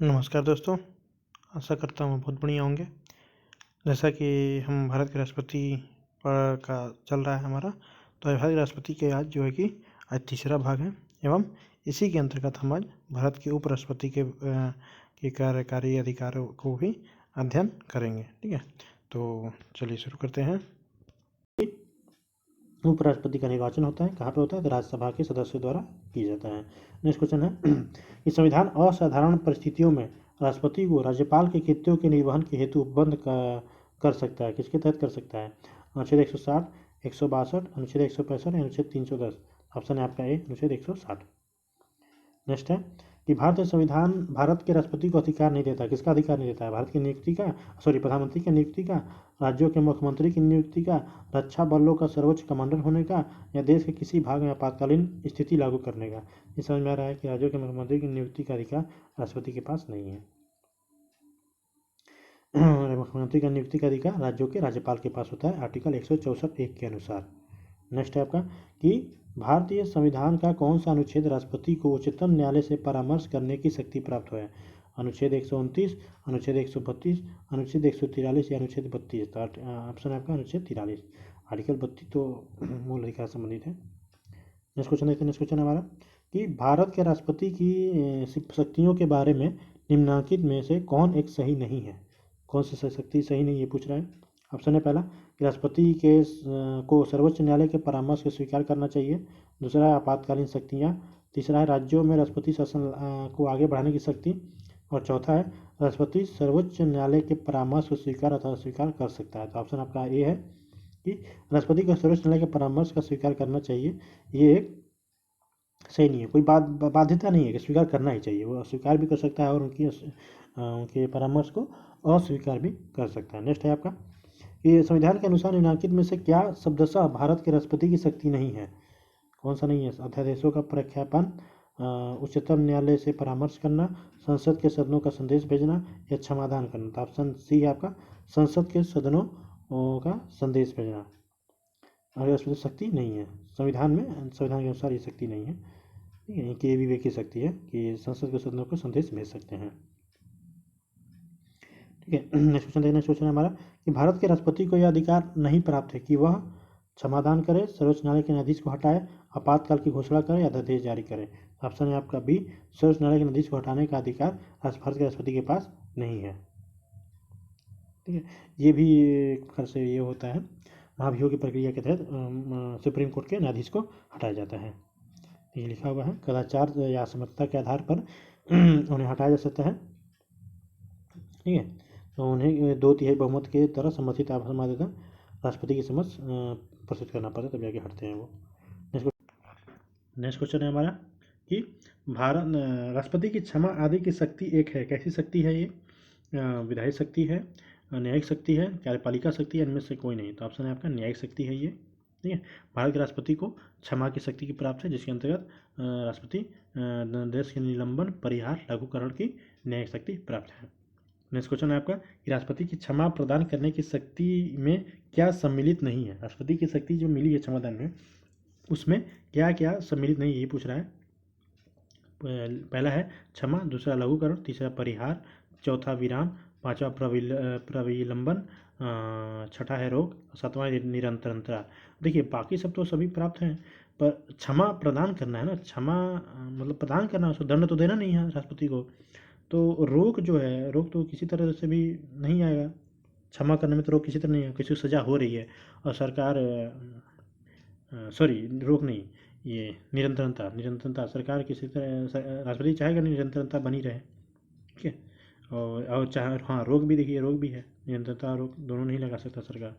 नमस्कार दोस्तों। आशा करता हूँ बहुत बढ़िया होंगे। जैसा कि हम भारत के राष्ट्रपति पर का चल रहा है हमारा, तो भारत के राष्ट्रपति के आज जो है कि आज तीसरा भाग है एवं इसी के अंतर्गत हम आज भारत के उपराष्ट्रपति के कार्यकारी अधिकारों को भी अध्ययन करेंगे। ठीक है, तो चलिए शुरू करते हैं। उपराष्ट्रपति का निर्वाचन होता है, कहाँ पे होता है? तो राज्यसभा के सदस्यों द्वारा किया जाता है। नेक्स्ट क्वेश्चन है कि संविधान असाधारण परिस्थितियों में राष्ट्रपति को राज्यपाल के कृत्यों के निर्वहन के हेतु उपबंध कर सकता है। किसके तहत कर सकता है? अनुच्छेद 160, 162, अनुच्छेद 165 या अनुच्छेद 310। ऑप्शन है आपका ए, अनुच्छेद 160। नेक्स्ट है कि भारतीय संविधान भारत के राष्ट्रपति को अधिकार नहीं देता। किसका अधिकार नहीं देता है? भारत की नियुक्ति का, प्रधानमंत्री की नियुक्ति का, राज्यों के मुख्यमंत्री की नियुक्ति का, रक्षा बलों का सर्वोच्च कमांडर होने का, या देश के किसी भाग में आपातकालीन स्थिति लागू करने का। ये समझ में आ रहा है कि राज्यों के मुख्यमंत्री की नियुक्ति का अधिकार राष्ट्रपति के पास नहीं है। मुख्यमंत्री का नियुक्ति का अधिकार राज्यों के राज्यपाल के पास होता है, आर्टिकल 164(1) के अनुसार। नेक्स्ट है आपका कि भारतीय संविधान का कौन सा अनुच्छेद राष्ट्रपति को उच्चतम न्यायालय से परामर्श करने की शक्ति प्राप्त हुआ है? अनुच्छेद 129, अनुच्छेद 132, अनुच्छेद 143 या अनुच्छेद 32। तो ऑप्शन है आपका अनुच्छेद 43। आर्टिकल 32 तो मूल अधिकार संबंधित है। नेक्स्ट क्वेश्चन देखते हैं। नेक्स्ट क्वेश्चन हमारा कि भारत के राष्ट्रपति की शक्तियों के बारे में निम्नलिखित में से कौन एक सही नहीं है? कौन सी शक्ति सही नहीं है पूछ रहा है। ऑप्शन है पहला कि राष्ट्रपति के को सर्वोच्च न्यायालय के परामर्श को स्वीकार करना चाहिए। दूसरा है आपातकालीन शक्तियाँ। तीसरा है राज्यों में राष्ट्रपति शासन को आगे बढ़ाने की शक्ति। और चौथा है राष्ट्रपति सर्वोच्च न्यायालय के परामर्श को स्वीकार अथवा अस्वीकार कर सकता है। तो ऑप्शन आपका ए है कि राष्ट्रपति को सर्वोच्च न्यायालय के परामर्श का स्वीकार करना चाहिए। ये एक सही नहीं है, कोई बाध्यता नहीं है कि स्वीकार करना ही चाहिए। वो अस्वीकार भी कर सकता है और उनके परामर्श को अस्वीकार भी कर सकता है। नेक्स्ट है आपका कि संविधान के अनुसार निम्नलिखित में से क्या शब्दशः भारत के राष्ट्रपति की शक्ति नहीं है? कौन सा नहीं है? अध्यादेशों का प्रख्यापन, उच्चतम न्यायालय से परामर्श करना, संसद के सदनों का संदेश भेजना या क्षमादान करना। तो ऑप्शन सी है आपका संसद के सदनों का संदेश भेजना। और राष्ट्रपति शक्ति नहीं है संविधान में, संविधान के अनुसार ये शक्ति नहीं है। ठीक है, कि ये भी की शक्ति है कि संसद के सदनों को संदेश भेज सकते हैं। ठीक है, नेक्स्ट क्वेश्चन देखना। क्वेश्चन हमारा कि भारत के राष्ट्रपति को यह अधिकार नहीं प्राप्त है कि वह क्षमादान करे, सर्वोच्च न्यायालय के न्यायाधीश को हटाए, आपातकाल की घोषणा करे या अध्यादेश जारी करे। ऑप्शन है आपका बी, सर्वोच्च न्यायालय के न्यायाधीश को हटाने का अधिकार भारत के राष्ट्रपति के पास नहीं है। ठीक है, ये भी एक प्रकार से ये होता है, महाभियोग की प्रक्रिया के तहत सुप्रीम कोर्ट के न्यायाधीश को हटाया जाता है। ये लिखा हुआ है कदाचार या असमर्थता के आधार पर उन्हें हटाया जा सकता है। ठीक है, तो उन्हें 2/3 बहुमत के द्वारा समर्थित आवेदन राष्ट्रपति के समक्ष प्रस्तुत करना पड़ता है, तब जाके हटते हैं वो। नेक्स्ट क्वेश्चन है हमारा कि भारत राष्ट्रपति की क्षमा आदि की शक्ति एक है। कैसी शक्ति है ये? विधायक शक्ति है, न्यायिक शक्ति है, कार्यपालिका शक्ति है, इनमें से कोई नहीं। तो ऑप्शन है आपका न्यायिक शक्ति है ये। ठीक है, भारत के राष्ट्रपति को क्षमा की शक्ति की प्राप्त है, जिसके अंतर्गत राष्ट्रपति देश के निलंबन, परिहार, लागूकरण की न्यायिक शक्ति प्राप्त है। नेक्स्ट क्वेश्चन है आपका कि राष्ट्रपति की क्षमा प्रदान करने की शक्ति में क्या सम्मिलित नहीं है? राष्ट्रपति की शक्ति जो मिली है क्षमादान में, उसमें क्या क्या सम्मिलित नहीं, ये पूछ रहा है। पहला है क्षमा, दूसरा लघुकरण, तीसरा परिहार, चौथा विराम, पांचवा प्रविलंबन, छठा है रोक, सातवां निरंतरता। देखिए बाकी सब तो सभी प्राप्त हैं, पर क्षमा प्रदान करना है ना, क्षमा मतलब प्रदान करना, उसको दंड तो देना नहीं है राष्ट्रपति को। तो रोक जो है, रोक तो किसी तरह से भी नहीं आएगा। क्षमा करने में तो रोक किसी तरह नहीं है, किसी को सज़ा हो रही है और सरकार सॉरी रोक नहीं, ये निरंतरता सरकार किसी तरह, राष्ट्रपति चाहेगा निरंतरता बनी रहे। ठीक है, और चाहे हाँ रोक भी, देखिए रोक भी है, निरंतरता और रोक दोनों नहीं लगा सकता सरकार।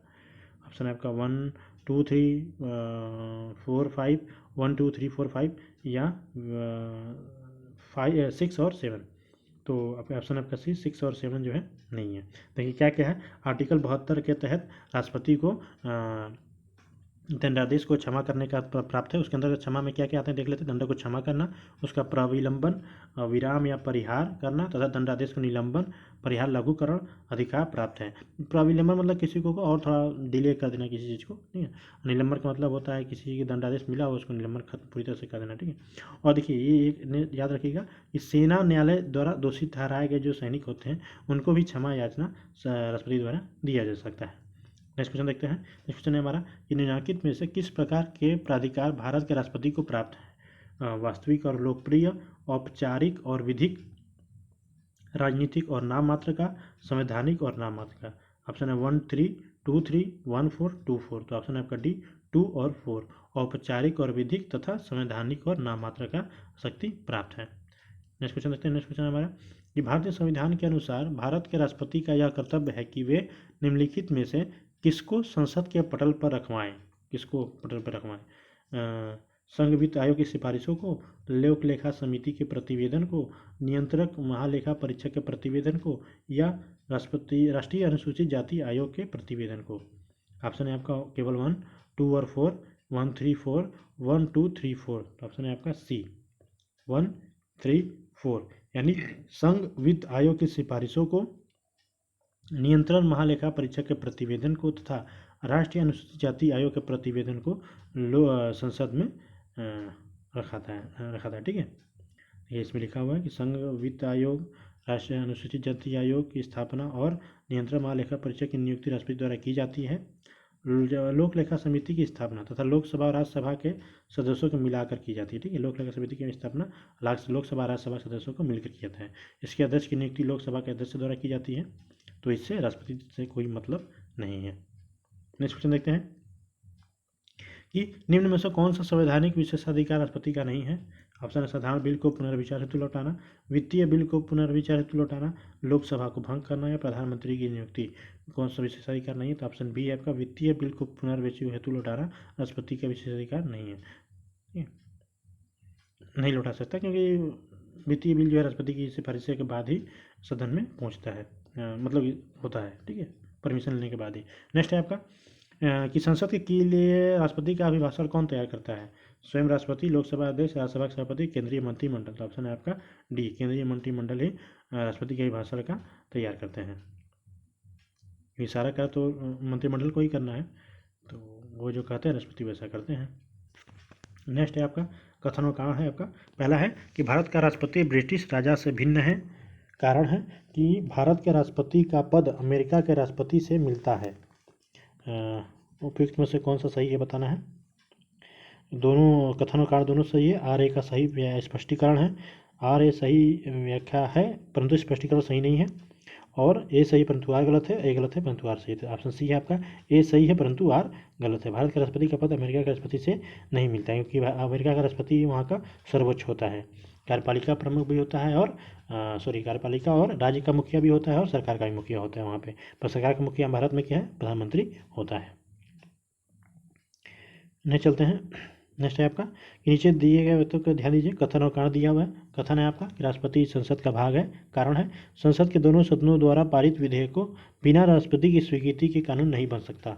ऑप्शन है आपका 1 2 3 4 5, 1 2 3 4 5 या 6 और 7। तो ऑप्शन आपका सी 6 और 7 जो है नहीं है। देखिए क्या क्या है, आर्टिकल 72 के तहत राष्ट्रपति को दंडादेश को क्षमा करने का प्राप्त है। उसके अंदर क्षमा में क्या क्या आते हैं देख लेते हैं। दंड को क्षमा करना, उसका प्रविलंबन, विराम या परिहार करना तथा दंडादेश को निलंबन, परिहार, लघुकरण अधिकार प्राप्त है। प्रविलंबन मतलब किसी को और थोड़ा डिले कर देना किसी चीज़ को, ठीक है। निलंबन का मतलब होता है किसी की दंडादेश मिला हो उसको निलंबन खत्म पूरी तरह से कर देना, ठीक है। और देखिए ये एक याद रखिएगा कि सेना न्यायालय द्वारा दोषी ठहराए गए जो सैनिक होते हैं उनको भी क्षमा याचना राष्ट्रपति द्वारा दिया जा सकता है। नेक्स्ट क्वेश्चन देखते हैं। नेक्स्ट क्वेश्चन है हमारा कि निम्नलिखित में से किस प्रकार के प्राधिकार भारत के राष्ट्रपति को प्राप्त है? वास्तविक और लोकप्रिय, औपचारिक और विधिक, राजनीतिक और नाम मात्र का, संवैधानिक और नाम मात्र का। ऑप्शन है 1 3 2 3 1 4 2 4। तो ऑप्शन है आपका डी 2 और 4, औपचारिक और विधिक तथा संवैधानिक और नाम मात्र का शक्ति प्राप्त है। नेक्स्ट क्वेश्चन देखते हैं। नेक्स्ट क्वेश्चन हमारा कि भारतीय संविधान के अनुसार भारत के राष्ट्रपति का यह कर्तव्य है कि वे निम्नलिखित में से किसको संसद के पटल पर रखवाएं? किसको पटल पर रखवाएं? संघ वित्त आयोग की सिफारिशों को, लोक लेखा समिति के प्रतिवेदन को, नियंत्रक महालेखा परीक्षक के प्रतिवेदन को या राष्ट्रीय अनुसूचित जाति आयोग के प्रतिवेदन को। ऑप्शन है आपका केवल 1 2 और 4, 1 3 4, 1 2 3 4। तो ऑप्शन है आपका सी 1 3 4, यानी संघ वित्त आयोग की सिफारिशों को, नियंत्रण महालेखा परीक्षक के प्रतिवेदन को तथा राष्ट्रीय अनुसूचित जाति आयोग के प्रतिवेदन को संसद में रखा था, ठीक है। ये इसमें लिखा हुआ है कि संघ वित्त आयोग, राष्ट्रीय अनुसूचित जाति आयोग की स्थापना और नियंत्रण महालेखा परीक्षक की नियुक्ति राष्ट्रपति द्वारा की जाती है। लोक लेखा समिति की स्थापना तथा लोकसभा और राज्यसभा के सदस्यों को मिलाकर की जाती है, ठीक है। लोक लेखा समिति की स्थापना लोकसभा और राज्यसभा सदस्यों को मिलकर किया जाता है। इसके अध्यक्ष की नियुक्ति लोकसभा के अध्यक्ष द्वारा की जाती है, तो इससे राष्ट्रपति से कोई मतलब नहीं है। नेक्स्ट क्वेश्चन देखते हैं कि निम्न में से कौन सा संवैधानिक विशेषाधिकार राष्ट्रपति का नहीं है? ऑप्शन है साधारण बिल को पुनर्विचार हेतु लौटाना, वित्तीय बिल को पुनर्विचार हेतु लौटाना, लोकसभा को भंग करना या प्रधानमंत्री की नियुक्ति। कौन सा विशेषाधिकार नहीं है? तो ऑप्शन बी है आपका वित्तीय बिल को पुनर्विचार हेतु लौटाना राष्ट्रपति का विशेषाधिकार नहीं है, नहीं लौटा सकता, क्योंकि वित्तीय बिल जो है राष्ट्रपति की सिफारिश के बाद ही सदन में पहुंचता है, मतलब होता है, ठीक है, परमिशन लेने के बाद ही। नेक्स्ट है आपका कि संसद के लिए राष्ट्रपति का अभिभाषण कौन तैयार करता है? स्वयं राष्ट्रपति, लोकसभा अध्यक्ष, राज्यसभा के सभापति, केंद्रीय मंत्रिमंडल। तो ऑप्शन है आपका डी, केंद्रीय मंत्रिमंडल ही राष्ट्रपति के अभिभाषण का तैयार करते हैं। ये सारा का तो मंत्रिमंडल को ही करना है, तो वो जो कहते हैं राष्ट्रपति वैसा करते हैं। नेक्स्ट है आपका कथन कहाँ है आपका। पहला है कि भारत का राष्ट्रपति ब्रिटिश राजा से भिन्न है। कारण है कि भारत के राष्ट्रपति का पद अमेरिका के राष्ट्रपति से मिलता है। उपयुक्त में से कौन सा सही है बताना है। दोनों कथन और कारण दोनों सही है। आर ए का सही स्पष्टीकरण है, आर ए सही व्याख्या है परंतु स्पष्टीकरण सही नहीं है, और ए सही परंतु आर गलत है, ए गलत है परंतु आर सही है। ऑप्शन सी है आपका ए सही है परंतु आर गलत है। भारत के राष्ट्रपति का पद अमेरिका के राष्ट्रपति से नहीं मिलता है, क्योंकि अमेरिका का राष्ट्रपति वहाँ का सर्वोच्च होता है। कार्यपालिका प्रमुख भी होता है और कार्यपालिका और राज्य का मुखिया भी होता है और सरकार का भी मुखिया होता है वहाँ पे। पर सरकार का मुखिया भारत में क्या है? प्रधानमंत्री होता है। नेक्स्ट चलते हैं। नेक्स्ट है आपका कि नीचे दिए गए वक्तव्य को ध्यान दीजिए। कथन और कारण दिया हुआ है। कथन है आपका कि राष्ट्रपति संसद का भाग है। कारण है संसद के दोनों सदनों द्वारा पारित विधेयक को बिना राष्ट्रपति की स्वीकृति के कानून नहीं बन सकता।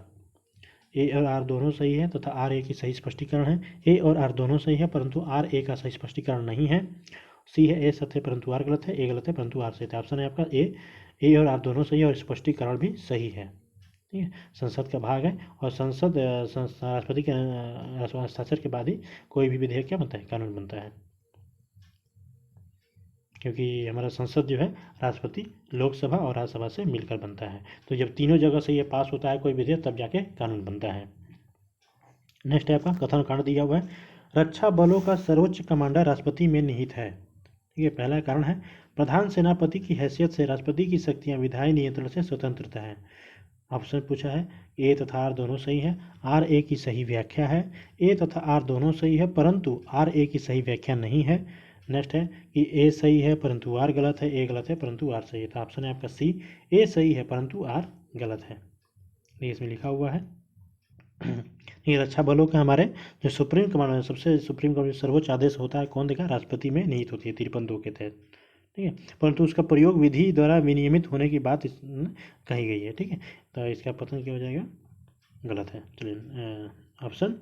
ए और आर दोनों सही है तथा आर ए की सही स्पष्टीकरण है। ए और आर दोनों सही है परंतु आर ए का सही स्पष्टीकरण नहीं है। सी है ए सत्य परंतु आर गलत है, ए गलत है परंतु आर सही है। ऑप्शन है आपका ए और आर दोनों सही है और स्पष्टीकरण भी सही है, ठीक है। संसद का भाग है और संसद राष्ट्रपति के हस्ताक्षर के बाद ही कोई भी विधेयक क्या बनता है? कानून बनता है, क्योंकि हमारा संसद जो है राष्ट्रपति, लोकसभा और राज्यसभा से मिलकर बनता है। तो जब तीनों जगह से ये पास होता है कोई विधेयक तब जाके कानून बनता है। नेक्स्ट है आपका कथन कांड दिया हुआ है। रक्षा बलों का सर्वोच्च कमांडर राष्ट्रपति में निहित है, ठीक है। पहला कारण है प्रधान सेनापति की हैसियत से राष्ट्रपति की शक्तियाँ विधायी नियंत्रण से स्वतंत्रता है। ऑप्शन पूछा है ए तथा आर दोनों सही है, आर ए की सही व्याख्या है। ए तथा आर दोनों सही है परंतु आर ए की सही व्याख्या नहीं है। नेक्स्ट है कि ए सही है परंतु आर गलत है, ए गलत है परंतु आर सही है। तो ऑप्शन है आपका सी, ए सही है परंतु आर गलत है, ये इसमें लिखा हुआ है। ये रक्षा बलों के हमारे जो सुप्रीम कमांडर, सबसे सुप्रीम कमांडर सर्वोच्च आदेश होता है कौन देगा? राष्ट्रपति में निहित होती है 53(2) के तहत, ठीक है। परंतु उसका प्रयोग विधि द्वारा विनियमित होने की बात कही गई है, ठीक है। तो इसका पतन क्या हो जाएगा? गलत है। चलिए ऑप्शन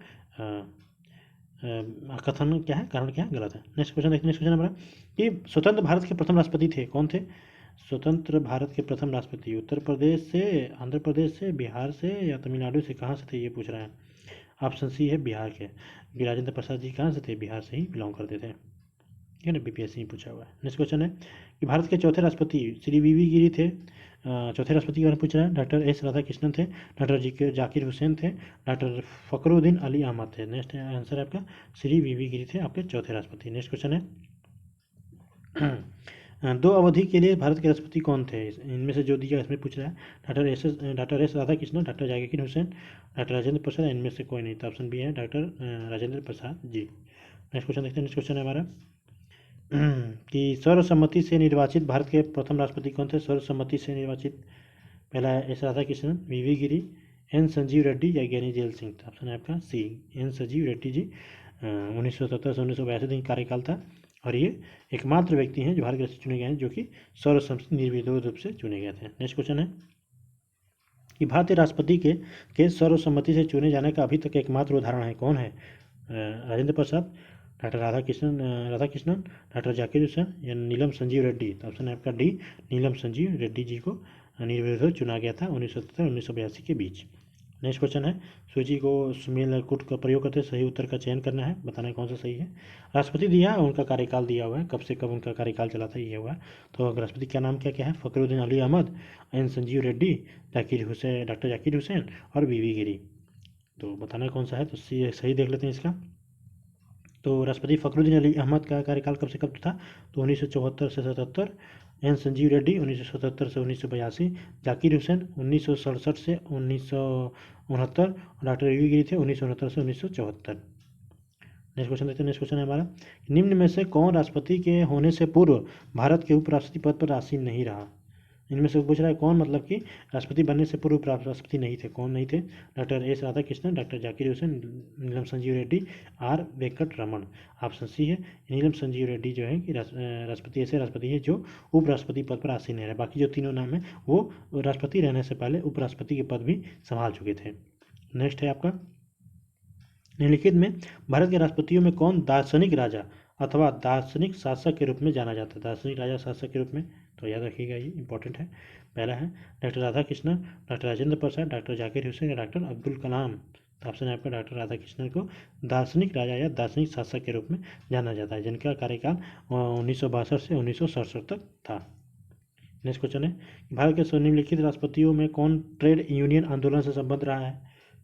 कथन क्या है, कारण क्या है, गलत है। नेक्स्ट क्वेश्चन देखते हैं। नेक्स्ट क्वेश्चन हमारा कि स्वतंत्र भारत के प्रथम राष्ट्रपति थे, कौन थे? स्वतंत्र भारत के प्रथम राष्ट्रपति उत्तर प्रदेश से, आंध्र प्रदेश से, बिहार से या तमिलनाडु से, कहाँ से थे ये पूछ रहा है। ऑप्शन सी है बिहार के। राजेंद्र प्रसाद जी कहाँ से थे? बिहार से ही बिलोंग करते थे। ठीक है ना, बीपीएससी में पूछा हुआ है। नेक्स्ट क्वेश्चन है कि भारत के चौथे राष्ट्रपति श्री वी गिरी थे। चौथे राष्ट्रपति के बारे में पूछ रहा है। डॉक्टर एस राधाकृष्णन थे, डॉक्टर जाकिर हुसैन थे, डॉक्टर फखरुद्दीन अली अहमद थे। नेक्स्ट आंसर है आपका श्री वी गिरी थे आपके चौथे राष्ट्रपति। नेक्स्ट क्वेश्चन है 2 अवधि के लिए भारत के राष्ट्रपति कौन थे? इनमें से जो दिया इसमें पूछ रहा है। Doctor S Radhakrishnan, doctor Zakir Hussain, doctor Rajendra Prasad, इनमें से कोई नहीं। तो ऑप्शन बी है doctor Rajendra Prasad ji. Next question देखते हैं। नेक्स्ट क्वेश्चन है हमारा कि सर्वसम्मति से निर्वाचित भारत के प्रथम राष्ट्रपति कौन थे? सर्वसम्मति से निर्वाचित, पहला है S Radhakrishnan, V Giri, N Sanjiva Reddy या ज्ञानी जेल सिंह। ऑप्शन है आपका सी, एन संजीव रेड्डी जी। 1970 से 1982 दिन कार्यकाल था और ये एकमात्र व्यक्ति हैं जो भारत के चुने गए हैं जो कि सर्वसम्मति निर्विरोध रूप से चुने गए थे। नेक्स्ट क्वेश्चन है कि भारतीय राष्ट्रपति के सर्वसम्मति से चुने जाने का अभी तक एकमात्र उदाहरण है, कौन है? राजेंद्र प्रसाद, डॉक्टर राधाकृष्णन, डॉक्टर जाकिर हुसैन या नीलम संजीव रेड्डी। तो ऑप्शन है आपका डी, नीलम संजीव रेड्डी जी को निर्विरोध चुना गया था 1970-1982 के बीच। नेक्स्ट क्वेश्चन है सूची को सुमेल कूट का प्रयोग करते सही उत्तर का चयन करना है, बताना है कौन सा सही है। राष्ट्रपति दिया है, उनका कार्यकाल दिया हुआ है, कब से कब उनका कार्यकाल चला था ये हुआ। तो राष्ट्रपति का नाम क्या क्या है? फखरुद्दीन अली अहमद, एन संजीव रेड्डी, जाकिर हुसैन, डॉक्टर जाकिर हुसैन और वी गिरी। तो बताना है कौन सा है, तो सही देख लेते हैं इसका। तो राष्ट्रपति फखरुद्दीन अली अहमद का कार्यकाल कब से कब था? तो 1974 से 77, एन संजीव रेड्डी 1977 से 1982, जाकिर हुसैन 1967 से 1969, डॉक्टर वी गिरी थे 1969 से 1974। नेक्स्ट क्वेश्चन देखते हैं। नेक्स्ट क्वेश्चन है हमारा निम्न में से कौन राष्ट्रपति के होने से पूर्व भारत के उपराष्ट्रपति पद पर आसीन नहीं रहा? इनमें से पूछ रहा है कौन, मतलब कि राष्ट्रपति बनने से पूर्व राष्ट्रपति नहीं थे, कौन नहीं थे? Doctor S Radhakrishnan, doctor Zakir Hussain, Neelam Sanjiva Reddy, R Venkataraman. Option C है नीलम संजीव रेड्डी जो है कि राष्ट्रपति ऐसे राष्ट्रपति है जो उपराष्ट्रपति पद पर आसीन है। बाकी जो तीनों नाम है वो राष्ट्रपति रहने से पहले उपराष्ट्रपति के पद भी संभाल चुके थे। नेक्स्ट है आपका निम्नलिखित में भारत के राष्ट्रपतियों में कौन दार्शनिक राजा अथवा दार्शनिक शासक के रूप में जाना जाता है? दार्शनिक राजा शासक के रूप में, तो याद रखिएगा ये इंपॉर्टेंट है। पहला है doctor Radhakrishnan, doctor Rajendra Prasad, doctor Zakir Hussain या डॉक्टर अब्दुल कलाम। तो ऑप्शन है आपका डॉक्टर राधाकृष्णन को दार्शनिक राजा या दार्शनिक शासक के रूप में जाना जाता है, जिनका कार्यकाल 1962 से 1967 तक था। नेक्स्ट क्वेश्चन है भारत के निम्नलिखित राष्ट्रपतियों में कौन ट्रेड यूनियन आंदोलन से संबंध रहा है?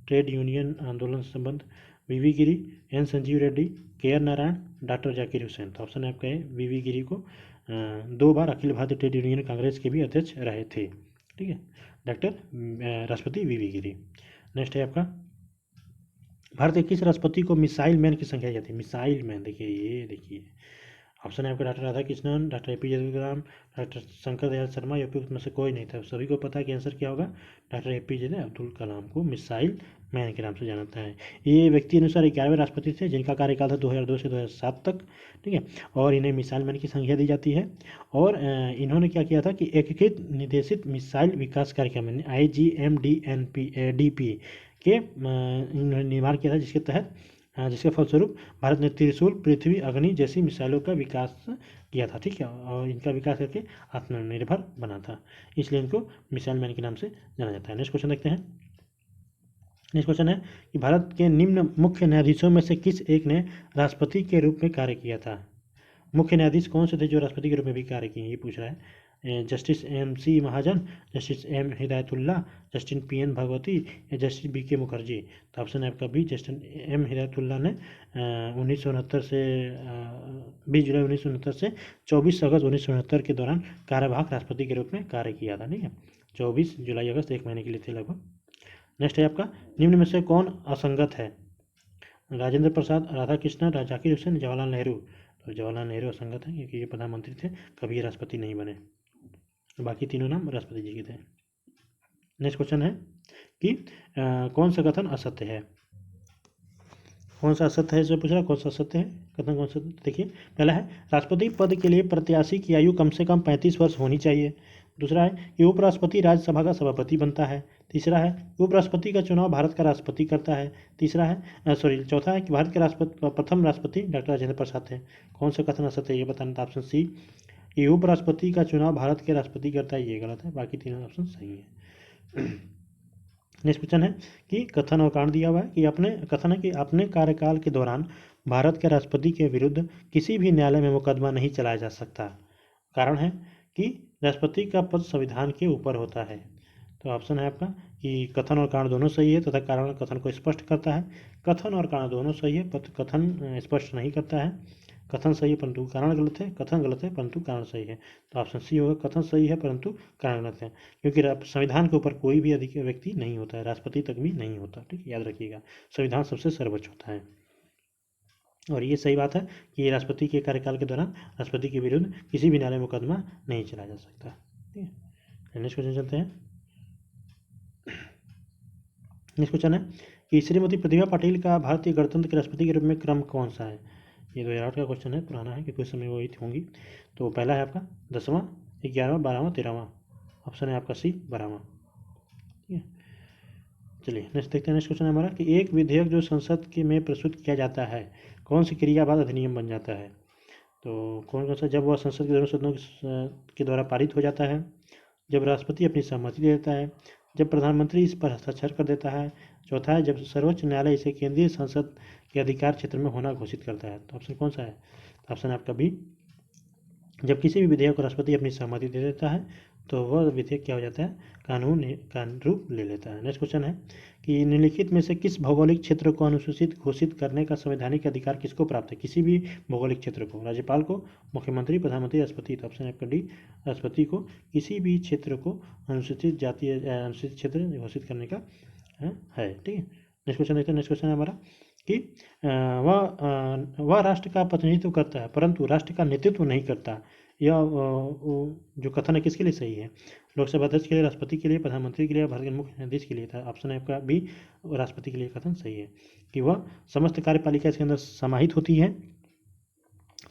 ट्रेड यूनियन आंदोलन से संबंध, V Giri, N Sanjiva Reddy, K R Narayan, doctor Zakir Hussain. तो ऑप्शन है आपका है वी गिरी को 2 बार अखिल भारतीय ट्रेड यूनियन कांग्रेस के भी अध्यक्ष रहे थे। ठीक है, डॉक्टर राष्ट्रपति वी गिरी। नेक्स्ट है आपका भारत के किस राष्ट्रपति को मिसाइल मैन की संख्या जाती है? मिसाइल मैन, देखिए ये देखिए ऑप्शन है आपका doctor Radhakrishnan, doctor APJ Abdul Kalam, doctor Shankar Dayal Sharma या उपयुक्त में से कोई नहीं था। सभी को पता है कि आंसर क्या होगा, डॉक्टर APJ अब्दुल कलाम को मिसाइल मैन के नाम से जाना जाता है। ये व्यक्ति अनुसार 11वें राष्ट्रपति थे जिनका कार्यकाल था 2002 से 2007 तक। ठीक है, और इन्हें मिसाइल मैन की संख्या दी जाती है। और इन्होंने क्या किया था कि एकीकृत निर्देशित मिसाइल विकास कार्यक्रम IGMDP के इन्होंने निर्माण किया था, जिसके तहत जिसके फलस्वरूप भारत ने त्रिशूल, पृथ्वी, अग्नि जैसी मिसाइलों का विकास किया था। ठीक है, और इनका विकास करके आत्मनिर्भर बना था, इसलिए इनको मिसाइल मैन के नाम से जाना जाता है। नेक्स्ट क्वेश्चन देखते हैं। नेक्स्ट क्वेश्चन है कि भारत के निम्न मुख्य न्यायाधीशों में से किस एक ने राष्ट्रपति के रूप में कार्य किया था? मुख्य न्यायाधीश कौन से थे जो राष्ट्रपति के रूप में भी कार्य किए, ये पूछ रहा है। Justice MC Mahajan, justice M Hidayatullah, justice PN Bhagwati या जस्टिस BK मुखर्जी। तो ऑप्शन है आपका बी, जस्टिस M हिदायतुल्ला ने 1969 से 20 जुलाई 1969 से 24 अगस्त 1969 के दौरान कार्यवाहक राष्ट्रपति के रूप में कार्य किया था। ठीक है, 24 जुलाई अगस्त, 1 महीने के लिए थे लगभग। नेक्स्ट है आपका निम्न में से कौन असंगत है? राजेंद्र प्रसाद, राधाकृष्णन, जाकिर हुसैन, जवाहरलाल नेहरू। तो जवाहरलाल नेहरू असंगत है क्योंकि ये प्रधानमंत्री थे, कभी ये राष्ट्रपति नहीं बने। बाकी तीनों नाम राष्ट्रपति जी के थे। नेक्स्ट क्वेश्चन है कि कौन सा कथन असत्य है? कौन सा असत्य है, जो पूछ रहा कौन सा असत्य है, कथन कौन सा? देखिए, पहला है राष्ट्रपति पद के लिए प्रत्याशी की आयु कम से कम 35 वर्ष होनी चाहिए। दूसरा है कि उपराष्ट्रपति राज्यसभा का सभापति बनता है। तीसरा है उपराष्ट्रपति का चुनाव भारत का राष्ट्रपति करता है। तीसरा है चौथा है कि भारत के राष्ट्रपति प्रथम राष्ट्रपति डॉक्टर राजेंद्र प्रसाद थे। कौन सा कथन असत्य है ये बताना था। ऑप्शन सी, ये उपराष्ट्रपति का चुनाव भारत के राष्ट्रपति करता है, ये गलत है। बाकी तीनों ऑप्शन सही है। नेक्स्ट क्वेश्चन है कि कथन और कारण दिया हुआ है कि कथन है कि अपने कार्यकाल के दौरान भारत के राष्ट्रपति के विरुद्ध किसी भी न्यायालय में मुकदमा नहीं चलाया जा सकता। कारण है कि राष्ट्रपति का पद संविधान के ऊपर होता है। तो ऑप्शन है आपका कि कथन और कारण दोनों सही है तथा कारण कथन को स्पष्ट करता है। कथन और कारण दोनों सही है पर कथन स्पष्ट नहीं करता है। कथन सही है परंतु कारण गलत है, कथन गलत है परंतु कारण सही है। तो ऑप्शन सी होगा, कथन सही है परंतु कारण गलत है, क्योंकि संविधान के ऊपर कोई भी अधिक व्यक्ति नहीं होता है, राष्ट्रपति तक भी नहीं होता। ठीक, याद रखिएगा, संविधान सबसे सर्वोच्च होता है। और ये सही बात है कि राष्ट्रपति के कार्यकाल के दौरान राष्ट्रपति के विरुद्ध किसी भी न्यायालय में मुकदमा नहीं चलाया जा सकता। ठीक है, नेक्स्ट क्वेश्चन चलते हैं। नेक्स्ट क्वेश्चन है कि श्रीमती प्रतिभा पाटिल का भारतीय गणतंत्र के राष्ट्रपति के रूप में क्रम कौन सा है। ये 2008 का क्वेश्चन है, पुराना है क्योंकि उस समय वो ही होंगी। तो पहला है आपका 10वां, 11वां, 12वां, 13वां। ऑप्शन है आपका सी, 12वां। ठीक है, चलिए नेक्स्ट देखते हैं। नेक्स्ट क्वेश्चन है हमारा कि एक विधेयक जो संसद के में प्रस्तुत किया जाता है कौन सी क्रिया बाद अधिनियम बन जाता है। तो कौन सा, जब वह संसद के दोनों सदनों के द्वारा पारित हो जाता है, जब राष्ट्रपति अपनी सहमति दे देता है, जब प्रधानमंत्री इस पर हस्ताक्षर कर देता है, चौथा है जब सर्वोच्च न्यायालय इसे केंद्रीय संसद के अधिकार क्षेत्र में होना घोषित करता है। तो ऑप्शन कौन सा है। ऑप्शन आपका बी, जब किसी भी विधेयक को राष्ट्रपति अपनी सहमति दे देता है तो वह विधेयक क्या हो जाता है, कानून रूप ले लेता है। नेक्स्ट क्वेश्चन है कि निम्नलिखित में से किस भौगोलिक क्षेत्र को अनुसूचित घोषित करने का संवैधानिक अधिकार किसको प्राप्त है। किसी भी भौगोलिक क्षेत्र को, राज्यपाल को, मुख्यमंत्री, प्रधानमंत्री, राष्ट्रपति। तो ऑप्शन आपका डी, राष्ट्रपति को किसी भी क्षेत्र को अनुसूचित जाति अनुसूचित क्षेत्र घोषित करने का है। ठीक है, नेक्स्ट क्वेश्चन देखते हैं। नेक्स्ट क्वेश्चन है हमारा कि वह राष्ट्र का प्रतिनिधित्व करता है परंतु राष्ट्र का नेतृत्व नहीं करता। यह जो कथन है किसके लिए सही है। लोकसभा अध्यक्ष के लिए, राष्ट्रपति के लिए, प्रधानमंत्री के लिए, भारत के मुख्य न्यायाधीश के लिए था। ऑप्शन है आपका बी, राष्ट्रपति के लिए कथन सही है कि वह समस्त कार्यपालिका इसके अंदर समाहित होती है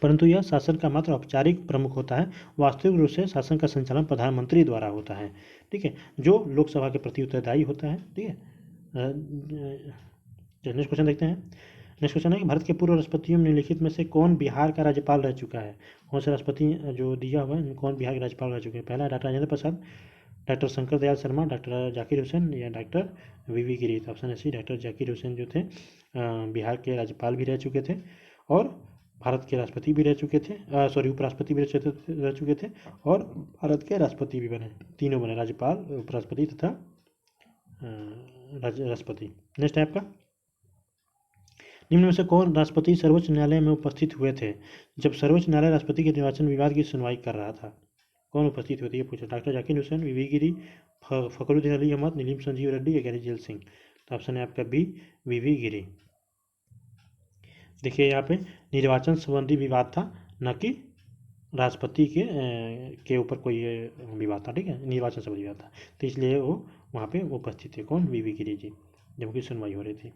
परंतु यह शासन का मात्र औपचारिक प्रमुख होता है। वास्तविक रूप से शासन का संचालन प्रधानमंत्री द्वारा होता है। ठीक है, जो लोकसभा के प्रति उत्तरदायी होता है। ठीक है, नेक्स्ट क्वेश्चन देखते हैं। नेक्स्ट क्वेश्चन है कि भारत के पूर्व राष्ट्रपतियों में निम्नलिखित में से कौन बिहार का राज्यपाल रह चुका है। कौन से राष्ट्रपति जो दिया हुआ है कौन बिहार के राज्यपाल रह चुके हैं। पहला doctor Rajendra Prasad, doctor Shankar Dayal Sharma, doctor Zakir Hussain या डॉक्टर वी गिरी। तो option C, doctor Zakir Hussain जो थे बिहार के राज्यपाल भी रह चुके थे और भारत के राष्ट्रपति भी रह चुके थे, उपराष्ट्रपति भी रह चुके थे और भारत के राष्ट्रपति भी बने, तीनों बने, राज्यपाल, उपराष्ट्रपति तथा राष्ट्रपति। नेक्स्ट है आपका, निम्न में से कौन राष्ट्रपति सर्वोच्च न्यायालय में उपस्थित हुए थे जब सर्वोच्च न्यायालय राष्ट्रपति के निर्वाचन विवाद की सुनवाई कर रहा था। कौन उपस्थित हुए थे ये पूछा। डॉक्टर जाकिर हुसैन, वी गिरी, फखरुद्दीन अली अहमद, नीलम संजीव रेड्डी या ज्ञानेंद्र सिंह। तो ऑप्शन है आपका बी, वी गिरी। देखिए यहाँ पे निर्वाचन संबंधी विवाद था, न कि राष्ट्रपति के ऊपर कोई विवाद था। ठीक है, निर्वाचन संबंधी विवाद था तो इसलिए वो वहाँ पे उपस्थित थे। कौन, वी गिरी जी, जब उनकी सुनवाई हो रही थी।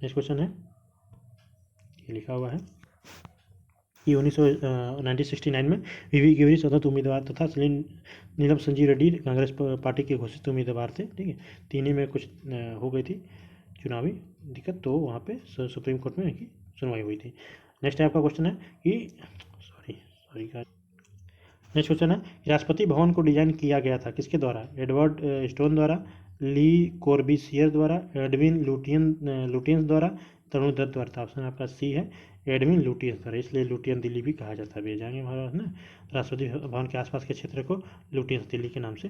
नेक्स्ट क्वेश्चन है, ये लिखा हुआ है कि 1969 में वी गिरी स्वतंत्र उम्मीदवार तथा नीलम संजीव रेड्डी कांग्रेस पार्टी के घोषित उम्मीदवार थे। ठीक है, तीनों में कुछ हो गई थी चुनावी दिक्कत तो वहाँ पे सुप्रीम कोर्ट में इनकी सुनवाई हुई थी। नेक्स्ट आपका क्वेश्चन है कि नेक्स्ट क्वेश्चन है राष्ट्रपति भवन को डिजाइन किया गया था किसके द्वारा। एडवर्ड स्टोन द्वारा, ली कोर्बिसियर द्वारा, एडविन लुटियंस द्वारा, तरुण दत्त द्वारा। ऑप्शन आपका सी है, एडविन लुटियंस द्वारा, इसलिए लुटियन दिल्ली भी कहा जाता है। भेजाएंगे भारत ना राष्ट्रपति भवन के आसपास के क्षेत्र को लुटियंस दिल्ली के नाम से।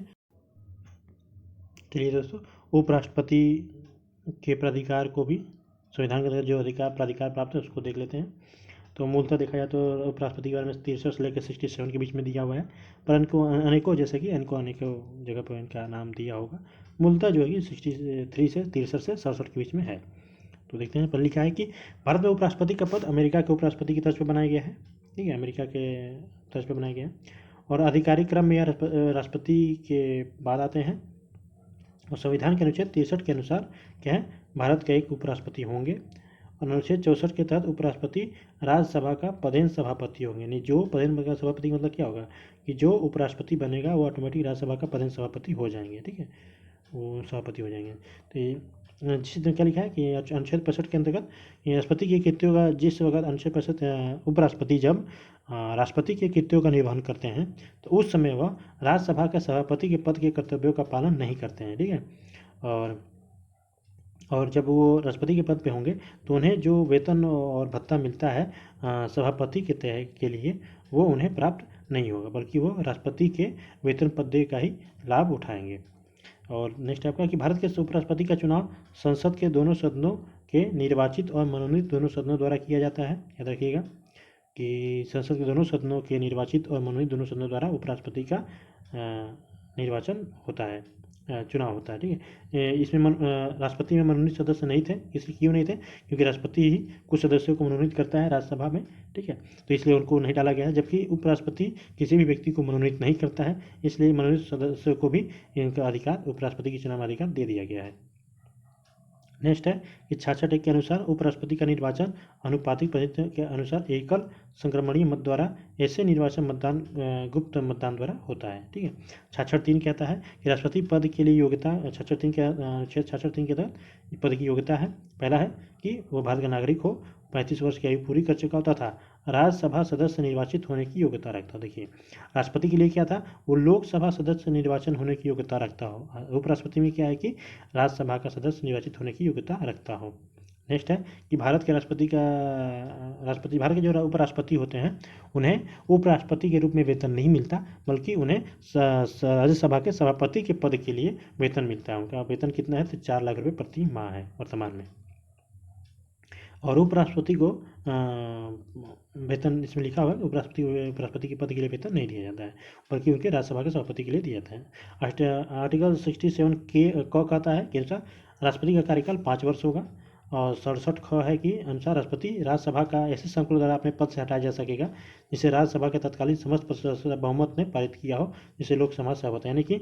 चलिए दोस्तों, उपराष्ट्रपति के प्राधिकार को भी संविधान के अंतर्गत जो प्राधिकार प्राप्त है उसको देख लेते हैं। तो मूलतः देखा जाए तो उपराष्ट्रपति के बारे में 63 से लेकर 67 के बीच में दिया हुआ है, पर इनको अनेकों जैसे कि इनको अनेकों जगह पर इनका नाम दिया होगा। मूलतः जो है कि 63 से 63 से 67 के बीच में है। तो देखते हैं, पर लिखा है कि भारत में उपराष्ट्रपति का पद अमेरिका के उपराष्ट्रपति की तर्ज पर बनाया गया है। ठीक है, अमेरिका के तर्ज पर बनाया गया है और आधिकारिक क्रम में राष्ट्रपति के बाद आते हैं और संविधान के अनुच्छेद 63 के अनुसार क्या है, भारत के एक उपराष्ट्रपति होंगे और अनुच्छेद 64 के तहत उपराष्ट्रपति राज्यसभा का पदेन सभापति होंगे। नहीं, जो पदेन सभापति मतलब क्या होगा कि जो उपराष्ट्रपति बनेगा वो ऑटोमेटिक राज्यसभा का पदेन सभापति हो जाएंगे। ठीक है, वो सभापति हो जाएंगे। तो ये जिस क्या लिखा है कि अनुच्छेद 65 के अंतर्गत राष्ट्रपति के कृत्यों का जिस वक्त अनुच्छेद 65 उपराष्ट्रपति जब राष्ट्रपति के कृत्यों का निर्वहन करते हैं तो उस समय वह राज्यसभा के सभापति के पद के कर्तव्यों का पालन नहीं करते हैं, ठीक है। और जब वो राष्ट्रपति के पद पे होंगे तो उन्हें जो वेतन और भत्ता मिलता है सभापति के लिए वो उन्हें प्राप्त नहीं होगा, बल्कि वो राष्ट्रपति के वेतन पद का ही लाभ उठाएंगे। और नेक्स्ट आपका कि भारत के उपराष्ट्रपति का चुनाव संसद के दोनों सदनों के निर्वाचित और मनोनीत दोनों सदनों द्वारा किया जाता है। याद रखिएगा कि संसद के दोनों सदनों के निर्वाचित और मनोनीत दोनों सदनों द्वारा उपराष्ट्रपति का निर्वाचन होता है, चुनाव होता है, ठीक है। इसमें राष्ट्रपति में मनोनीत सदस्य नहीं थे। इसलिए क्यों नहीं थे? क्योंकि राष्ट्रपति ही कुछ सदस्यों को मनोनीत करता है राज्यसभा में, ठीक है, तो इसलिए उनको नहीं डाला गया है। जबकि उपराष्ट्रपति किसी भी व्यक्ति को मनोनीत नहीं करता है, इसलिए मनोनीत सदस्यों को भी इनका अधिकार उपराष्ट्रपति की चुनाव अधिकार दे दिया गया है। नेक्स्ट है कि 66 के अनुसार उपराष्ट्रपति का निर्वाचन अनुपातिक प्रतिनिधित्व के अनुसार एकल संक्रमणीय मत द्वारा ऐसे निर्वाचन मतदान गुप्त मतदान द्वारा होता है, ठीक है। 66(3) कहता है कि राष्ट्रपति पद के लिए योग्यता 66(3) के अनुच्छेद 66(3) के तहत पद की योग्यता है। पहला है कि वो भारत का नागरिक हो, 35 वर्ष की आयु पूरी कर चुका होता था, राज्यसभा सदस्य निर्वाचित होने की योग्यता रखता। देखिए राष्ट्रपति के लिए क्या था? वो लोकसभा सदस्य निर्वाचन होने की योग्यता रखता हो। उपराष्ट्रपति में क्या है कि राज्यसभा का सदस्य निर्वाचित होने की योग्यता रखता हो। नेक्स्ट है कि भारत के भारत के जो उपराष्ट्रपति होते हैं उन्हें उपराष्ट्रपति के रूप में वेतन नहीं मिलता, बल्कि उन्हें राज्यसभा के सभापति के पद के लिए वेतन मिलता है। उनका वेतन कितना है? तो 4 लाख रुपये प्रति माह है वर्तमान में। और उपराष्ट्रपति को वेतन इसमें लिखा हुआ है, उपराष्ट्रपति के पद के लिए वेतन नहीं दिया जाता है, बल्कि उनके राज्यसभा के सभापति के लिए दिया जाता है। आर्टिकल 67 के क कहता है कि अनुसार राष्ट्रपति का कार्यकाल 5 वर्ष होगा। और 67 ख है कि अनुसार राष्ट्रपति राज्यसभा का ऐसे संकुल द्वारा अपने पद से हटाया जा सकेगा जिसे राज्यसभा के तत्कालीन समस्त सदस्य बहुमत ने पारित किया हो, जिसे लोकसभा से होता है। यानी कि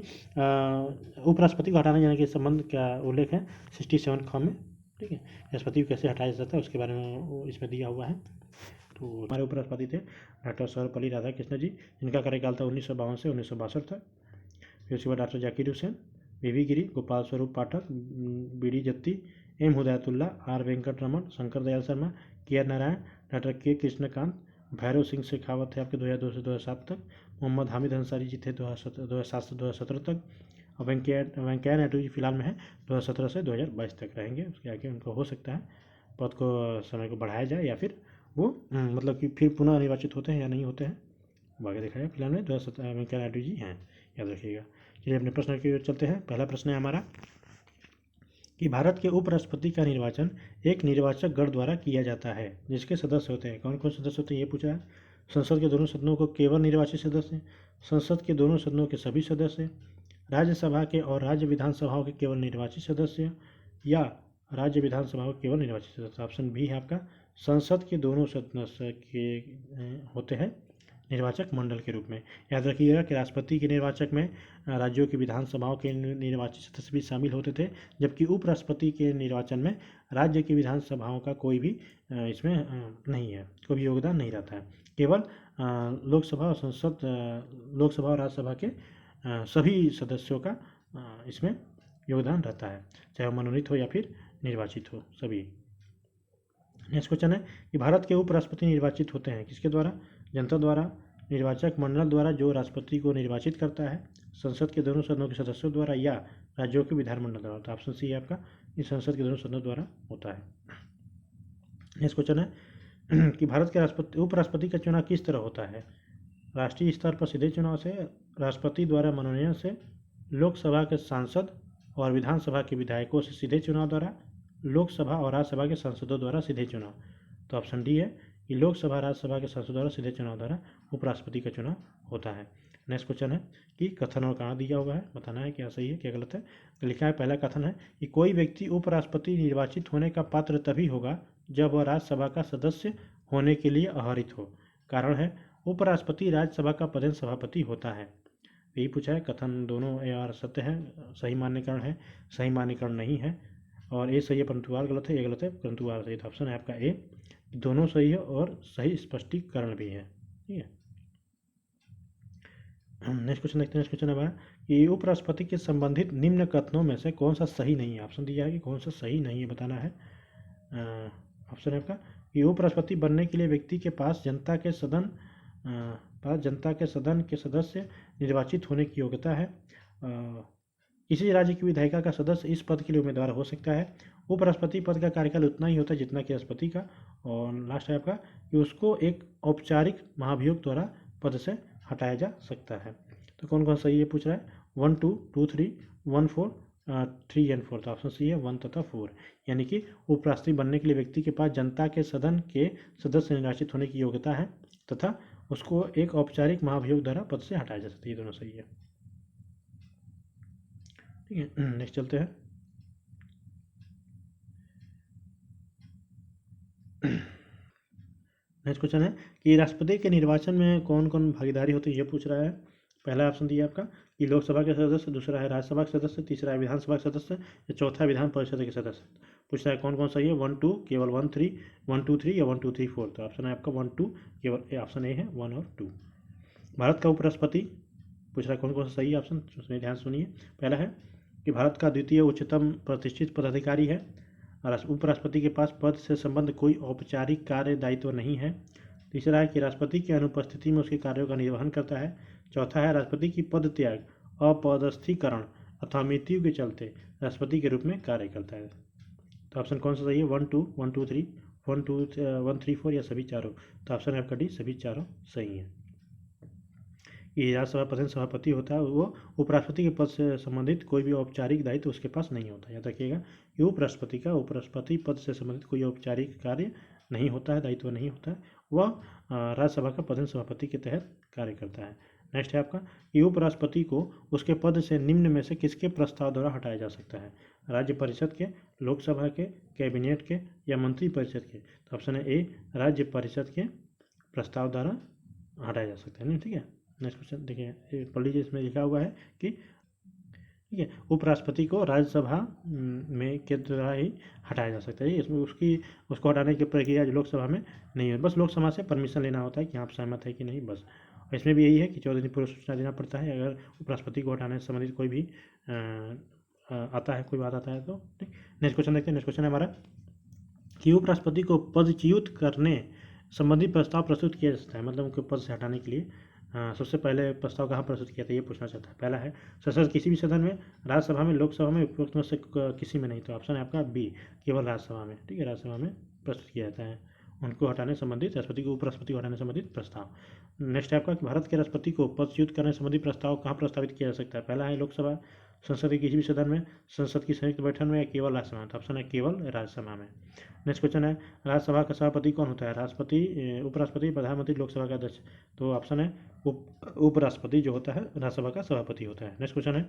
उपराष्ट्रपति को हटाने जाने के संबंध का उल्लेख है 67 ख में, ठीक है। राष्ट्रपति को कैसे हटाया जाता है उसके बारे में इसमें दिया हुआ है। तो हमारे उपराष्ट्रपति थे डॉक्टर सर्वपल्ली राधाकृष्णन जी, जिनका कार्यकाल था 1952 से 1962 तक। फिर उसके बाद doctor Zakir Hussain, V Giri, Gopal Swarup Pathak, B Jatti, M Hidayatullah, R Venkataraman, Shankar Dayal Sharma, K Narayan, doctor के कृष्णकांत, भैरव सिंह शेखावत थे आपके 2002 से 2007 तक, मोहम्मद हामिद अंसारी जी थे 2007 से 2017 तक, और वेंकैया नायडू जी फिलहाल में है 2017 से 2022 तक रहेंगे। उसके आगे उनको हो सकता है पद को समय को बढ़ाया जाए या फिर वो मतलब कि फिर पुनः निर्वाचित होते हैं या नहीं होते हैं, आगे देखा जाए। फिलहाल में 2017 वेंकैया नायडू जी हैं, याद रखिएगा। चलिए अपने प्रश्न की ओर चलते हैं। पहला प्रश्न है हमारा कि भारत के उपराष्ट्रपति का निर्वाचन एक निर्वाचक गण द्वारा किया जाता है, जिसके सदस्य होते हैं। कौन कौन सदस्य होते हैं ये पूछा है। संसद के दोनों सदनों को केवल निर्वाचित सदस्य, संसद के दोनों सदनों के सभी सदस्य, राज्यसभा के और राज्य विधानसभाओं के केवल निर्वाचित सदस्य, या राज्य विधानसभाओं के केवल निर्वाचित सदस्य। ऑप्शन बी है आपका, संसद के दोनों सदस्य के होते हैं निर्वाचक मंडल के रूप में। याद रखिएगा कि राष्ट्रपति के निर्वाचक में राज्यों की विधानसभाओं के निर्वाचित सदस्य भी शामिल होते थे, जबकि उपराष्ट्रपति के निर्वाचन में राज्य की विधानसभाओं का कोई भी इसमें नहीं है, कोई भी योगदान नहीं रहता है। केवल लोकसभा और राज्यसभा के सभी सदस्यों का इसमें योगदान रहता है, चाहे वो मनोनीत हो या फिर निर्वाचित हो, सभी। नेक्स्ट क्वेश्चन है कि भारत के उपराष्ट्रपति निर्वाचित होते हैं किसके द्वारा? जनता द्वारा, निर्वाचक मंडल द्वारा जो राष्ट्रपति को निर्वाचित करता है, संसद के दोनों सदनों के सदस्यों द्वारा, या राज्यों के विधानमंडल द्वारा। तो ऑप्शन सी है आपका, इस संसद के दोनों सदनों द्वारा होता है। नेक्स्ट क्वेश्चन है कि भारत के उपराष्ट्रपति का चुनाव किस तरह होता है? राष्ट्रीय स्तर पर सीधे चुनाव से, राष्ट्रपति द्वारा मनोनयन से, लोकसभा के सांसद और विधानसभा के विधायकों से सीधे चुनाव द्वारा, लोकसभा और राज्यसभा के सांसदों द्वारा सीधे चुनाव। तो ऑप्शन डी है कि लोकसभा राज्यसभा के सांसदों द्वारा सीधे चुनाव द्वारा उपराष्ट्रपति का चुनाव होता है। नेक्स्ट क्वेश्चन है कि कथन और कहाँ दिया हुआ है, बताना है क्या सही है क्या गलत है। तो लिखा है, पहला कथन है कि कोई व्यक्ति उपराष्ट्रपति निर्वाचित होने का पात्र तभी होगा जब वह राज्यसभा का सदस्य होने के लिए आहरित हो। कारण है, उपराष्ट्रपति राज्यसभा का पदेन सभापति होता है। यही पूछा है। कथन दोनों यार सत्य है, सही मान्यकरण है, सही मान्यकरण नहीं है, और ए सही है परंतु आर गलत है, ए गलत है परंतु आर सही है। तो ऑप्शन है आपका ए, दोनों सही है और सही स्पष्टीकरण भी है, ठीक है। नेक्स्ट क्वेश्चन देखते हैं। नेक्स्ट क्वेश्चन है हमारा कि उपराष्ट्रपति के संबंधित निम्न कथनों में से कौन सा सही नहीं है। ऑप्शन दिया है कि कौन सा सही नहीं है, बताना है। ऑप्शन है आपका कि उपराष्ट्रपति बनने के लिए व्यक्ति के पास जनता के सदन के सदस्य निर्वाचित होने की योग्यता है। किसी राज्य की विधायिका का सदस्य इस पद के लिए उम्मीदवार हो सकता है। उपराष्ट्रपति पद का कार्यकाल उतना ही होता है जितना कि राष्ट्रपति का। और लास्ट है आपका कि उसको एक औपचारिक महाभियोग द्वारा पद से हटाया जा सकता है। तो कौन कौन सही है पूछ रहा है। 1 2 2 3 1 4 3 एंड 4। तो ऑप्शन सी है 1 तथा 4, यानी कि उपराष्ट्रपति बनने के लिए व्यक्ति के पास जनता के सदन के सदस्य निर्वाचित होने की योग्यता है तथा उसको एक औपचारिक महाभियोग द्वारा पद से हटाया जा सकता है। ये दोनों सही है। ठीक है, नेक्स्ट चलते हैं। नेक्स्ट क्वेश्चन है कि राष्ट्रपति के निर्वाचन में कौन कौन भागीदारी होती है, ये पूछ रहा है। पहला ऑप्शन दिया आपका कि लोकसभा के सदस्य, दूसरा है राज्यसभा के सदस्य, तीसरा है विधानसभा के सदस्य, या चौथा विधान परिषद के सदस्य। पूछ रहा है कौन कौन सही है। 1 2 केवल 1 3 1 2 3 या 1 2 3 4। तो ऑप्शन है आपका 1 2 केवल, ऑप्शन ए है 1 और 2। भारत का उपराष्ट्रपति पूछ रहा है कौन कौन सा सही है ऑप्शन, उसमें ध्यान सुनिए। पहला है कि भारत का द्वितीय उच्चतम प्रतिष्ठित पदाधिकारी है। उपराष्ट्रपति के पास पद से संबंध कोई औपचारिक कार्य दायित्व नहीं है। तीसरा है कि राष्ट्रपति की अनुपस्थिति में उसके कार्यों का निर्वहन करता है। चौथा है राष्ट्रपति की पद त्याग, अपदस्थीकरण अथवा मृत्यु के चलते राष्ट्रपति के रूप में कार्य करता है। तो ऑप्शन कौन सा सही है। 1 2 1 2 3 1 2 1 3 4 या सभी चारों। तो ऑप्शन है आपका डी, सभी चारों सही है। ये राज्यसभा प्रधान सभापति होता है, वो उपराष्ट्रपति के पद से संबंधित कोई भी औपचारिक दायित्व उसके पास नहीं होता। याद रखिएगा कि उपराष्ट्रपति पद से संबंधित कोई औपचारिक कार्य नहीं होता है, दायित्व नहीं होता है, वह राज्यसभा का प्रधान सभापति के तहत कार्य करता है। नेक्स्ट है आपका कि उपराष्ट्रपति को उसके पद से निम्न में से किसके प्रस्ताव द्वारा हटाया जा सकता है। राज्य परिषद के, लोकसभा के, कैबिनेट के या मंत्री परिषद के। तो ऑप्शन है ए, राज्य परिषद के प्रस्ताव द्वारा हटाया जा सकता है। नहीं, ठीक है। नेक्स्ट क्वेश्चन देखिए, पढ़ लीजिए। इसमें लिखा हुआ है कि ठीक है, उपराष्ट्रपति को राज्यसभा में के द्वारा ही हटाया जा सकता है। इसमें उसको हटाने की प्रक्रिया जो लोकसभा में नहीं है, बस लोकसभा से परमिशन लेना होता है कि आप सहमत है कि नहीं, बस। इसमें भी यही है कि 14 दिन पूर्व सूचना देना पड़ता है अगर उपराष्ट्रपति को हटाने से संबंधित कोई भी आता है, कोई बात आता है तो। ठीक, नेक्स्ट क्वेश्चन देखते हैं। नेक्स्ट क्वेश्चन है हमारा कि उपराष्ट्रपति को पदच्युत करने संबंधी प्रस्ताव प्रस्तुत किया जा सकता है, मतलब उनके पद से हटाने के लिए सबसे पहले प्रस्ताव कहाँ प्रस्तुत किया था, ये पूछना चाहता है। पहला है संसद किसी भी सदन में, राज्यसभा में, लोकसभा में, उपरोक्त में से किसी में नहीं। तो ऑप्शन है आपका बी, केवल राज्यसभा में। ठीक है, राज्यसभा में प्रस्तुत किया जाता है उनको हटाने संबंधित, राष्ट्रपति को उपराष्ट्रपति को हटाने संबंधित प्रस्ताव। नेक्स्ट है आपका कि भारत के राष्ट्रपति को पदच्युत करने संबंधी प्रस्ताव कहाँ प्रस्तावित किया जा सकता है। पहला है लोकसभा, संसद के किसी भी सदन में, संसद की संयुक्त बैठक में, या केवल राज्यसभा में। तो ऑप्शन है केवल राज्यसभा में। नेक्स्ट क्वेश्चन है राज्यसभा का सभापति कौन होता है। राष्ट्रपति, उपराष्ट्रपति, प्रधानमंत्री, लोकसभा का अध्यक्ष। तो ऑप्शन है उपराष्ट्रपति जो होता है राज्यसभा का सभापति होता है। नेक्स्ट क्वेश्चन है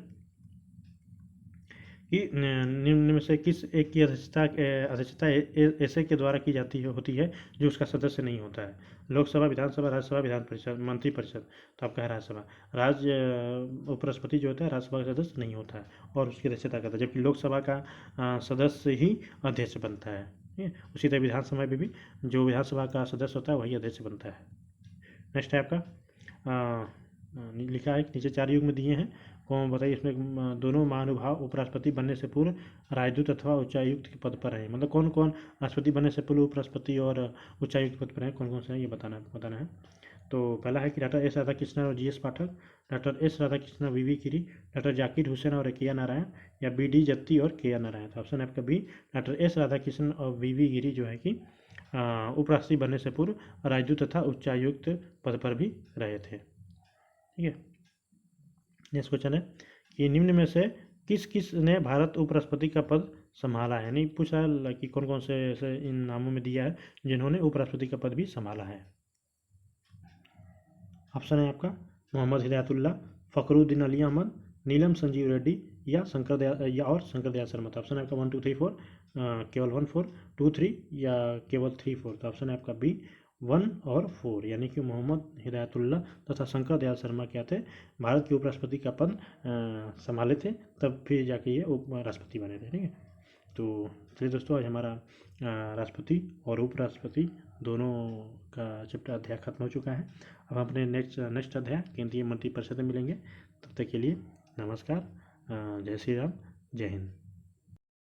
कि निम्न में से किस एक की अध्यक्षता ऐसे के द्वारा की जाती होती है जो उसका सदस्य नहीं होता है। लोकसभा, विधानसभा, राज्यसभा, विधान परिषद, मंत्री परिषद। तो आपका है राज्यसभा। उपराष्ट्रपति जो होता है राज्यसभा का सदस्य नहीं होता है और उसकी अध्यक्षता करता है, जबकि लोकसभा का सदस्य ही अध्यक्ष बनता है। उसी तरह विधानसभा में भी जो विधानसभा का सदस्य होता है वही अध्यक्ष बनता है। नेक्स्ट है आपका लिखा है नीचे 4 युग में दिए हैं, कौन बताइए। इसमें दोनों महानुभाव उपराष्ट्रपति बनने से पूर्व राजदूत अथवा उच्चायुक्त के पद पर रहे। मतलब कौन कौन राष्ट्रपति बनने से पूर्व उपराष्ट्रपति और उच्चायुक्त पद पर रहे, कौन कौन से हैं ये बताना है। तो पहला है कि डॉक्टर एस राधाकृष्णन और GS पाठक, डॉक्टर एस राधाकृष्णन और VV गिरी, डॉक्टर जाकिर हुसैन और KR नारायण, या BD जत्ती और KR नारायण। तो ऑप्शन है आपका बी, डॉक्टर एस राधाकृष्णन और VV गिरी जो है कि उपराष्ट्रपति बनने से पूर्व राजदूत तथा उच्चायुक्त पद पर भी रहे थे। ठीक है, नेक्स्ट क्वेश्चन है कि निम्न में से किस किस ने भारत उपराष्ट्रपति का पद संभाला है। नहीं पूछा है कि कौन कौन से ऐसे इन नामों में दिया है जिन्होंने उपराष्ट्रपति का पद भी संभाला है। ऑप्शन है आपका मोहम्मद हिदायतुल्लाह, फखरुद्दीन अली अहमद, नीलम संजीव रेड्डी, या शंकर दयाल शर्मा। तो ऑप्शन है आपका 1 2 3 4, केवल 1 4 2 3 या केवल 3 4। तो ऑप्शन है आपका बी 1 और 4, यानी कि मोहम्मद हिदायतुल्लाह तथा शंकर दयाल शर्मा क्या थे, भारत के उपराष्ट्रपति का पद संभाले थे, तब फिर जाके ये राष्ट्रपति बने थे। ठीक है, तो चलिए दोस्तों आज हमारा राष्ट्रपति और उपराष्ट्रपति दोनों का चैप्टर अध्याय खत्म हो चुका है। अब हम अपने नेक्स्ट अध्याय केंद्रीय मंत्रिपरिषद में मिलेंगे। तब तक के लिए नमस्कार। जय श्री राम, जय हिंद।